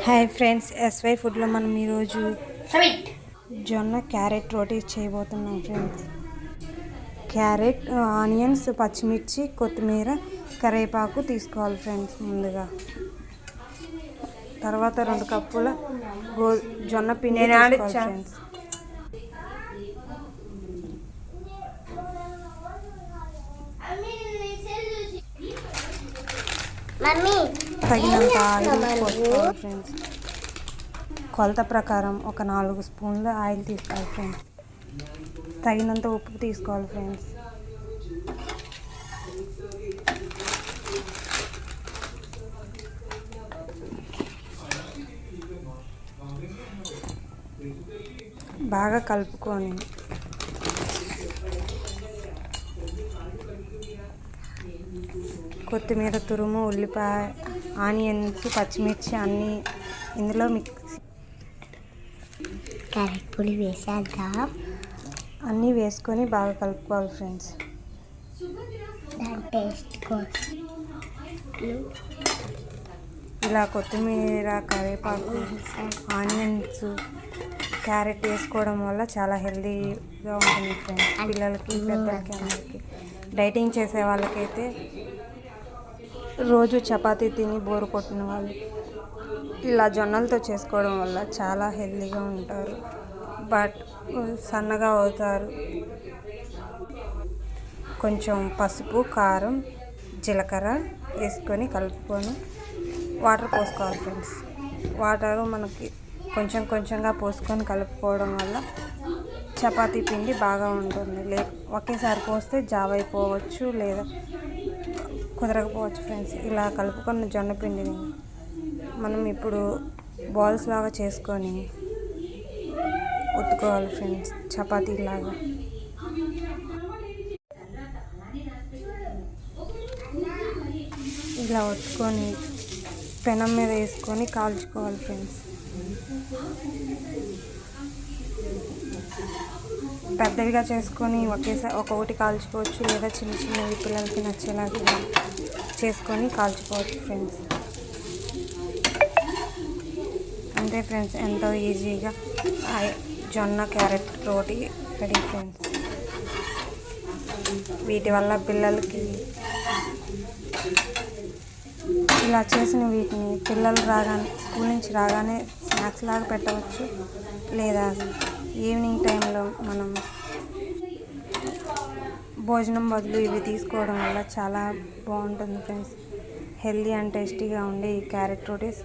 Hi friends, SY ఫుడ్లో మనం ఈరోజు జొన్న క్యారెట్ రోటీ చేయబోతున్నాం ఫ్రెండ్స్. క్యారెట్, ఆనియన్స్, పచ్చిమిర్చి, కొత్తిమీర, కరివేపాకు తీసుకోవాలి ఫ్రెండ్స్. ముందుగా తర్వాత 2 కప్పుల జొన్న పిండి తీసుకోవాలి ఫ్రెండ్స్. తగినంత ఆయిల్ పోసుకోవాలి ఫ్రెండ్స్. కొలత ప్రకారం ఒక 4 స్పూన్ల ఆయిల్ తీసుకోవాలి ఫ్రెండ్స్. తగినంత ఉప్పు తీసుకోవాలి ఫ్రెండ్స్. బాగా కలుపుకొని కొత్తిమీర తురుము, ఉల్లిపాయ, ఆనియన్స్, పచ్చిమిర్చి అన్నీ ఇందులో మిక్స్ క్యారెట్ పొడి వేసేద్దాం. అన్నీ వేసుకొని బాగా కలుపుకోవాలి ఫ్రెండ్స్. దాని టేస్ట్ కోసం ఇలా కొత్తిమీర, కరివేపాకు, ఆనియన్స్, క్యారెట్ వేసుకోవడం వల్ల చాలా హెల్తీగా ఉంటుంది ఫ్రెండ్స్. పిల్లలకి, పెద్దలకి, అందరికీ. డైటింగ్ చేసే వాళ్ళకైతే, రోజు చపాతీ తిని బోరు కొట్టిన వాళ్ళు ఇలా జొన్నలతో చేసుకోవడం వల్ల చాలా హెల్తీగా ఉంటారు, బట్ సన్నగా అవుతారు. కొంచెం పసుపు, కారం, జీలకర్ర వేసుకొని కలుపుకొని వాటర్ పోసుకోవాలి ఫ్రెండ్స్. వాటరు మనకి కొంచెం కొంచెంగా పోసుకొని కలుపుకోవడం వల్ల చపాతీ పిండి బాగా ఉంటుంది. ఒకేసారి పోస్తే జావ అయిపోవచ్చు, లేదా కుదరకపోవచ్చు ఫ్రెండ్స్. ఇలా కలుపుకున్న జొన్న పిండిని మనం ఇప్పుడు బాల్స్ లాగా చేసుకొని ఒత్తుకోవాలి ఫ్రెండ్స్, చపాతీలాగా. ఇలా ఒత్తుకొని పెనం మీద వేసుకొని కాల్చుకోవాలి ఫ్రెండ్స్. పెద్దవిగా చేసుకొని ఒక్కొక్కటి కాల్చుకోవచ్చు, లేదా చిన్న చిన్నవి పిల్లలకి నచ్చేలాగా చేసుకొని కాల్చుకోవచ్చు ఫ్రెండ్స్. అంతే ఫ్రెండ్స్, ఎంతో ఈజీగా జొన్న క్యారెట్ రోటీ రెడీ ఫ్రెండ్స్. వీటి వల్ల పిల్లలకి ఇలా చేసిన వీటిని పిల్లలు స్కూల్ నుంచి రాగానే స్నాక్స్ లాగా పెట్టవచ్చు, లేదా ఈవినింగ్ టైంలో మనం భోజనం బదులు ఇవి తీసుకోవడం వల్ల చాలా బాగుంటుంది ఫ్రెండ్స్. హెల్తీ అండ్ టేస్టీగా ఉండే ఈ క్యారెట్ రోటీస్